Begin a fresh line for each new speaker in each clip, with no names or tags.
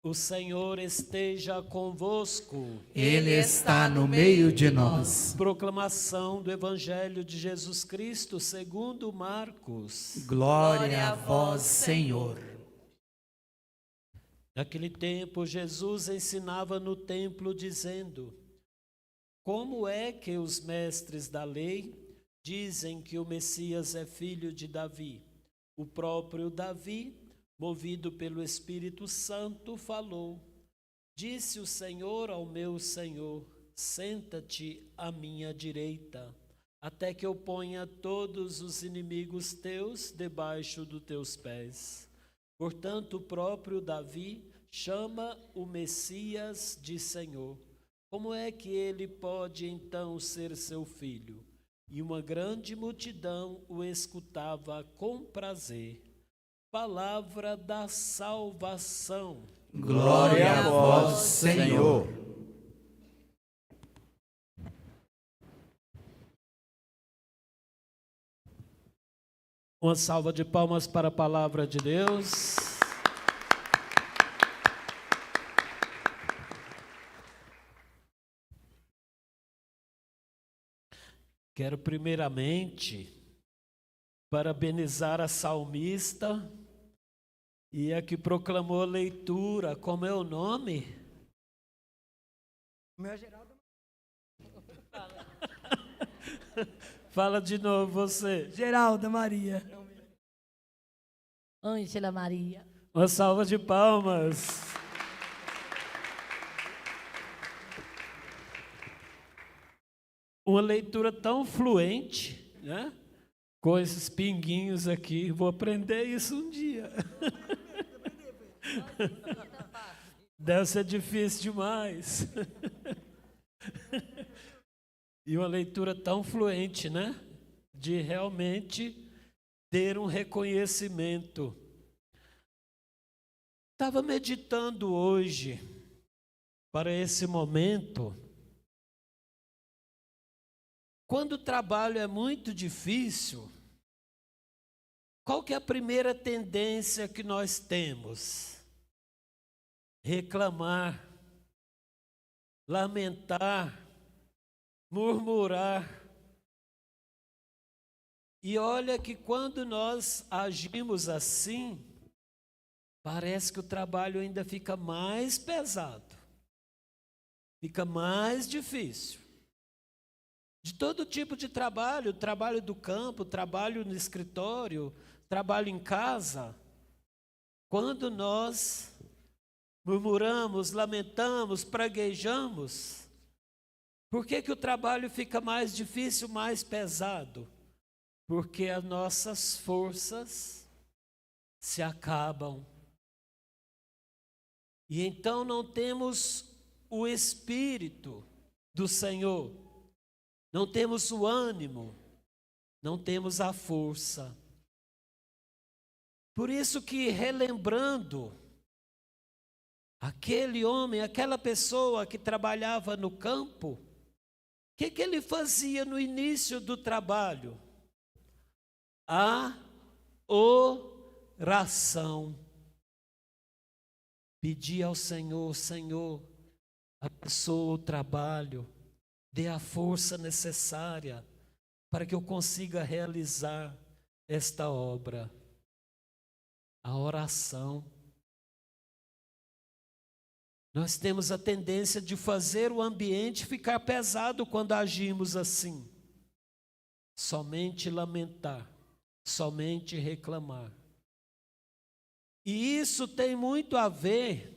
O Senhor esteja convosco.
Ele está no meio de nós.
Proclamação do Evangelho de Jesus Cristo segundo Marcos.
Glória a vós, Senhor.
Naquele tempo, Jesus ensinava no templo, dizendo: Como é que os mestres da lei dizem que o Messias é filho de Davi? O próprio Davi, movido pelo Espírito Santo, falou: Disse o Senhor ao meu Senhor: Senta-te à minha direita, até que eu ponha todos os inimigos teus debaixo dos teus pés. Portanto, o próprio Davi chama o Messias de Senhor. Como é que ele pode então ser seu filho? E uma grande multidão o escutava com prazer. Palavra da salvação.
Glória a vós, Senhor.
Uma salva de palmas para a palavra de Deus. Quero primeiramente parabenizar a salmista e a que proclamou a leitura. Como é o nome?
O meu é Geraldo.
Fala de novo você.
Geralda Maria.
Ângela Maria.
Uma salva de palmas. Uma leitura tão fluente, né? Com esses pinguinhos aqui. Vou aprender isso um dia. Deve ser difícil demais. E uma leitura tão fluente, né? De realmente ter um reconhecimento. Estava meditando hoje, para esse momento, quando o trabalho é muito difícil, qual que é a primeira tendência que nós temos? Reclamar, lamentar, murmurar. E olha que quando nós agimos assim, parece que o trabalho ainda fica mais pesado, fica mais difícil. De todo tipo de trabalho, trabalho do campo, trabalho no escritório, trabalho em casa. Quando nós murmuramos, lamentamos, praguejamos, por que o trabalho fica mais difícil, mais pesado? Porque as nossas forças se acabam. E então não temos o Espírito do Senhor, não temos o ânimo, não temos a força. Por isso que, relembrando aquele homem, aquela pessoa que trabalhava no campo, o que ele fazia no início do trabalho? A oração. Pedia ao Senhor: Senhor, abençoa o trabalho, dê a força necessária para que eu consiga realizar esta obra. A oração. Nós temos a tendência de fazer o ambiente ficar pesado quando agimos assim. Somente lamentar, somente reclamar. E isso tem muito a ver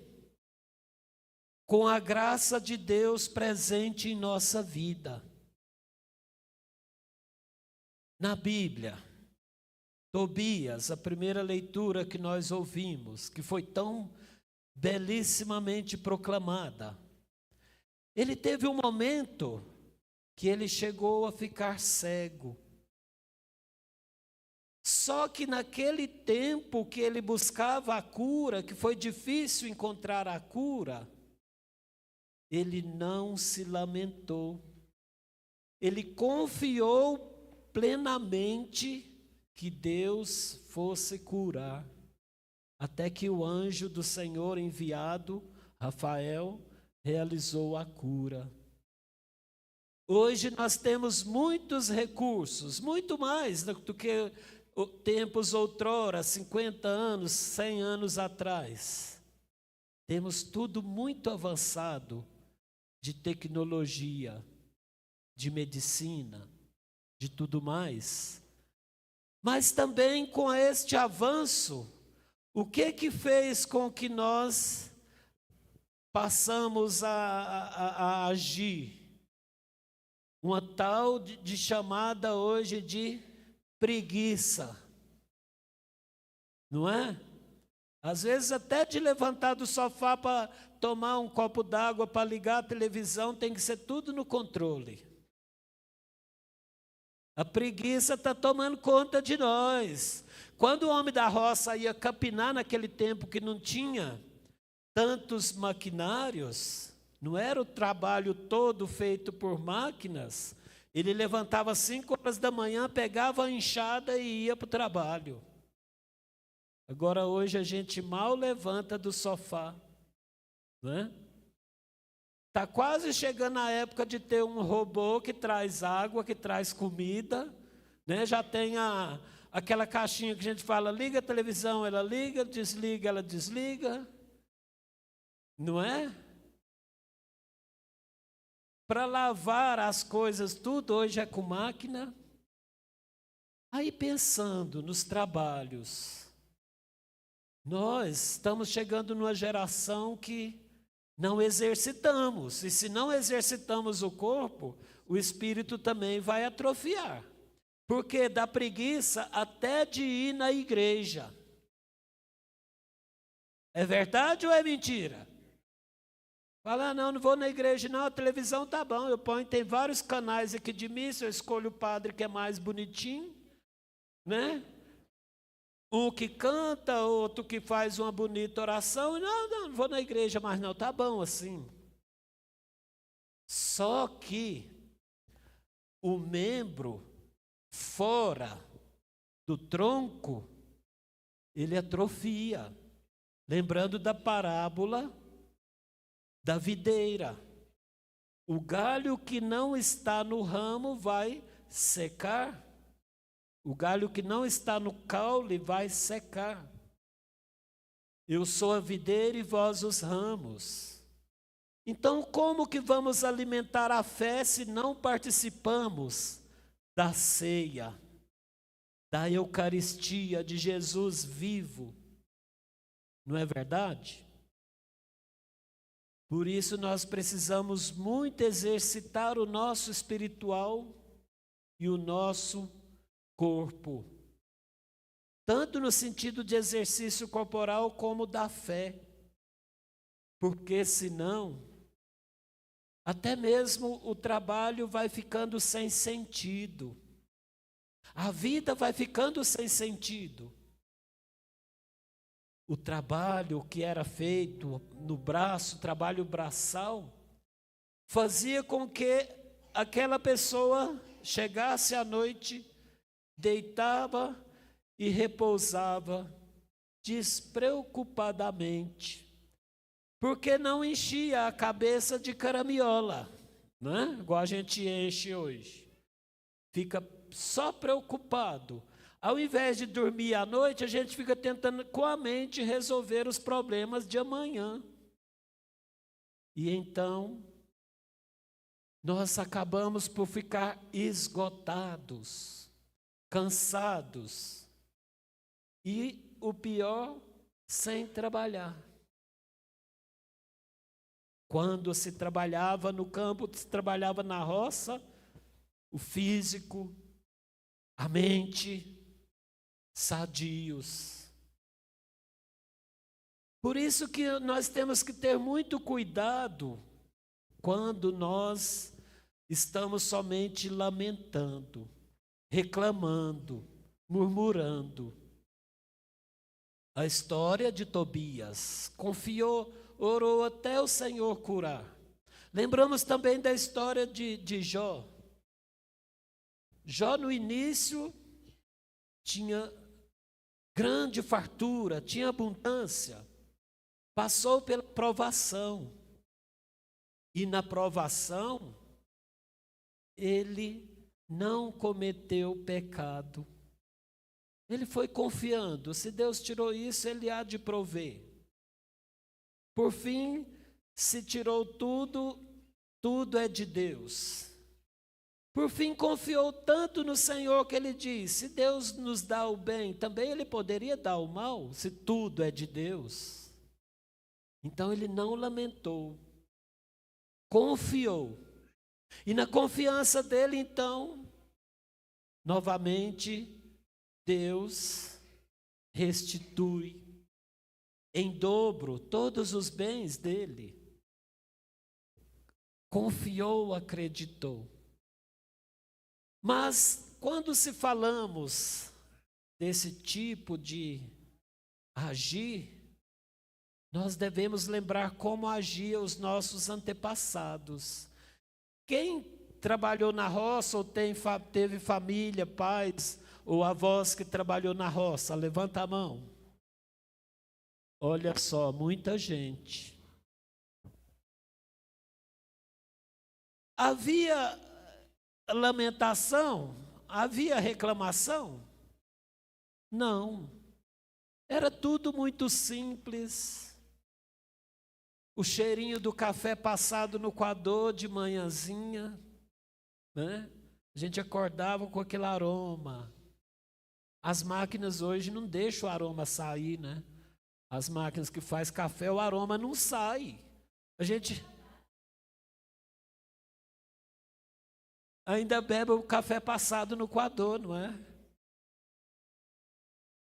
com a graça de Deus presente em nossa vida. Na Bíblia, Tobias, a primeira leitura que nós ouvimos, que foi tão belíssimamente proclamada, ele teve um momento que ele chegou a ficar cego. Só que naquele tempo que ele buscava a cura, que foi difícil encontrar a cura, ele não se lamentou. Ele confiou plenamente que Deus fosse curar. até que o anjo do Senhor enviado, Rafael, realizou a cura. Hoje nós temos muitos recursos, muito mais do que tempos outrora, 50 anos, 100 anos atrás. Temos tudo muito avançado de tecnologia, de medicina, de tudo mais. Mas também com este avanço, o que fez com que nós passamos a agir? Uma tal de chamada hoje de preguiça, não é? Às vezes até de levantar do sofá para tomar um copo d'água, para ligar a televisão, tem que ser tudo no controle. A preguiça está tomando conta de nós. Quando o homem da roça ia capinar naquele tempo que não tinha tantos maquinários, não era o trabalho todo feito por máquinas, ele levantava às 5 horas da manhã, pegava a enxada e ia para o trabalho. Agora hoje a gente mal levanta do sofá, né? Está quase chegando a época de ter um robô que traz água, que traz comida, né? Já tem aquela caixinha que a gente fala, liga a televisão, ela liga, desliga, ela desliga, não é? Para lavar as coisas, tudo hoje é com máquina. Aí pensando nos trabalhos, nós estamos chegando numa geração que não exercitamos. E se não exercitamos o corpo, o espírito também vai atrofiar. Porque dá preguiça até de ir na igreja. É verdade ou é mentira? Fala, não vou na igreja não, a televisão tá bom, eu ponho, tem vários canais aqui de missa, eu escolho o padre que é mais bonitinho, né? Um que canta, outro que faz uma bonita oração, não vou na igreja mais não, tá bom assim. Só que o membro fora do tronco, ele atrofia. Lembrando da parábola da videira. O galho que não está no ramo vai secar. O galho que não está no caule vai secar. Eu sou a videira e vós os ramos. Então, como que vamos alimentar a fé se não participamos da ceia, da Eucaristia de Jesus vivo? Não é verdade? Por isso nós precisamos muito exercitar o nosso espiritual e o nosso corpo, tanto no sentido de exercício corporal como da fé, porque senão até mesmo o trabalho vai ficando sem sentido, a vida vai ficando sem sentido. O trabalho que era feito no braço, trabalho braçal, fazia com que aquela pessoa chegasse à noite, deitava e repousava despreocupadamente, porque não enchia a cabeça de caramiola, né? Igual a gente enche hoje. Fica só preocupado. Ao invés de dormir à noite, a gente fica tentando com a mente resolver os problemas de amanhã. E então, nós acabamos por ficar esgotados, cansados. E o pior, sem trabalhar. Quando se trabalhava no campo, se trabalhava na roça, o físico, a mente, sadios. Por isso que nós temos que ter muito cuidado quando nós estamos somente lamentando, reclamando, murmurando. A história de Tobias, confiou, orou até o Senhor curar. Lembramos também da história de Jó. Jó no início tinha grande fartura, tinha abundância, passou pela provação. E na provação, ele não cometeu pecado. Ele foi confiando, se Deus tirou isso, ele há de prover. Por fim, se tirou tudo, tudo é de Deus. Por fim, confiou tanto no Senhor que ele disse: se Deus nos dá o bem, também ele poderia dar o mal, se tudo é de Deus. Então ele não lamentou, confiou. E na confiança dele, então, novamente, Deus restitui em dobro todos os bens dele. Confiou, acreditou. Mas quando se falamos desse tipo de agir, nós devemos lembrar como agiam os nossos antepassados. Quem trabalhou na roça ou teve família, pais ou avós que trabalhou na roça, levanta a mão. Olha só, muita gente. Havia lamentação? Havia reclamação? Não. Era tudo muito simples. O cheirinho do café passado no coador de manhãzinha, né? A gente acordava com aquele aroma. As máquinas hoje não deixam o aroma sair, né? As máquinas que faz café, o aroma não sai. A gente ainda bebe o café passado no coador, não é?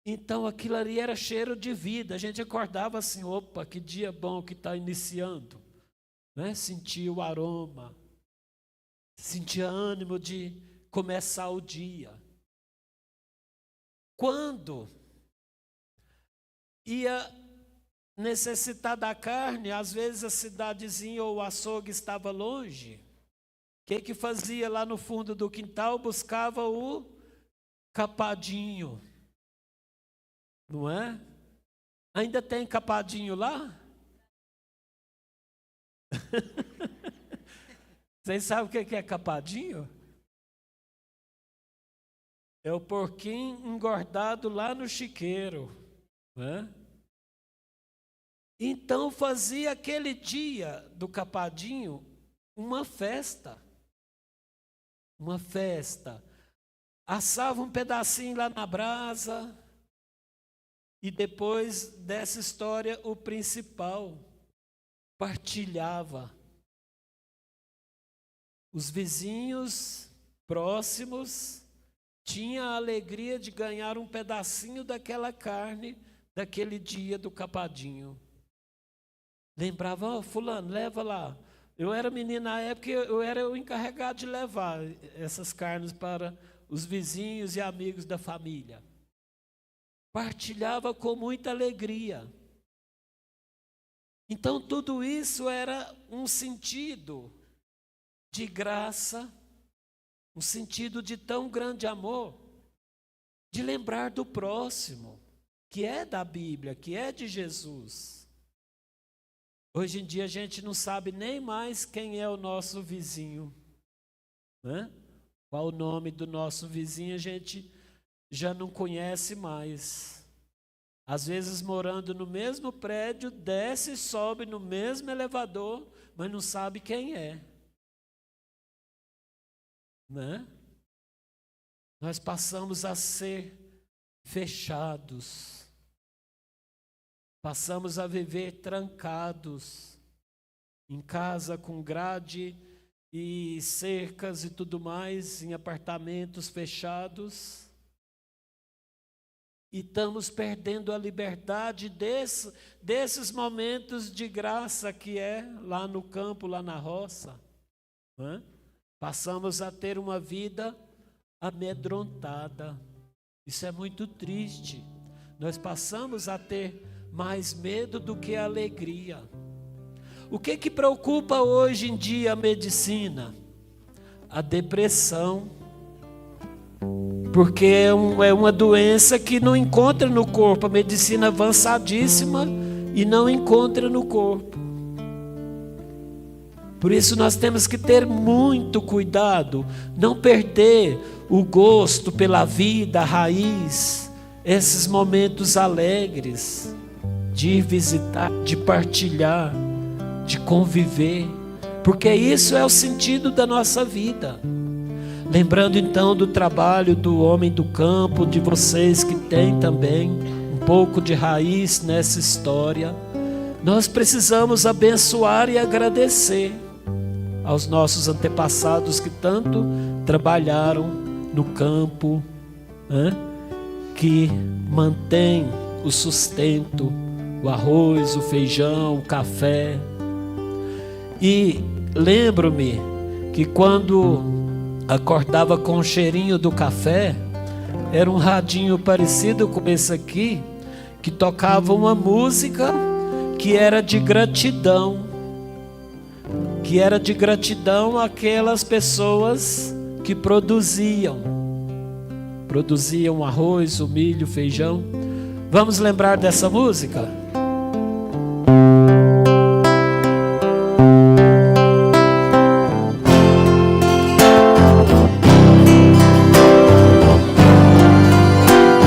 Então aquilo ali era cheiro de vida. A gente acordava assim: opa, que dia bom que está iniciando, né? Sentia o aroma, sentia ânimo de começar o dia. Quando ia necessitar da carne, às vezes a cidadezinha ou o açougue estava longe, o que fazia lá no fundo do quintal? Buscava o capadinho, não é? Ainda tem capadinho lá? Vocês sabem o que é capadinho? É o porquinho engordado lá no chiqueiro, né? Então fazia aquele dia do capadinho uma festa. Uma festa. Assava um pedacinho lá na brasa. E depois dessa história, o principal partilhava. Os vizinhos próximos tinham a alegria de ganhar um pedacinho daquela carne, daquele dia do capadinho. Lembrava: ó, fulano, leva lá. Eu era menino na época, eu era o encarregado de levar essas carnes para os vizinhos e amigos da família. Partilhava com muita alegria. Então tudo isso era um sentido de graça, um sentido de tão grande amor, de lembrar do próximo, que é da Bíblia, que é de Jesus. Hoje em dia a gente não sabe nem mais quem é o nosso vizinho, né? Qual o nome do nosso vizinho a gente já não conhece mais. Às vezes morando no mesmo prédio, desce e sobe no mesmo elevador, mas não sabe quem é, né? Nós passamos a ser fechados. Passamos a viver trancados, em casa com grade e cercas e tudo mais, em apartamentos fechados. E estamos perdendo a liberdade desses momentos de graça que é lá no campo, lá na roça, né? Passamos a ter uma vida amedrontada. Isso é muito triste. Nós passamos a ter mais medo do que alegria. O que preocupa hoje em dia a medicina? A depressão. porque é uma doença que não encontra no corpo, a medicina avançadíssima e não encontra no corpo. Por isso nós temos que ter muito cuidado, não perder o gosto pela vida, a raiz, esses momentos alegres, de ir visitar, de partilhar, de conviver, porque isso é o sentido da nossa vida. Lembrando então do trabalho do homem do campo, de vocês que têm também um pouco de raiz nessa história, nós precisamos abençoar e agradecer aos nossos antepassados que tanto trabalharam no campo, que mantém o sustento, o arroz, o feijão, o café. E lembro-me que quando acordava com o cheirinho do café, era um radinho parecido com esse aqui, que tocava uma música que era de gratidão, àquelas pessoas que produziam arroz, o milho, o feijão. Vamos lembrar dessa música?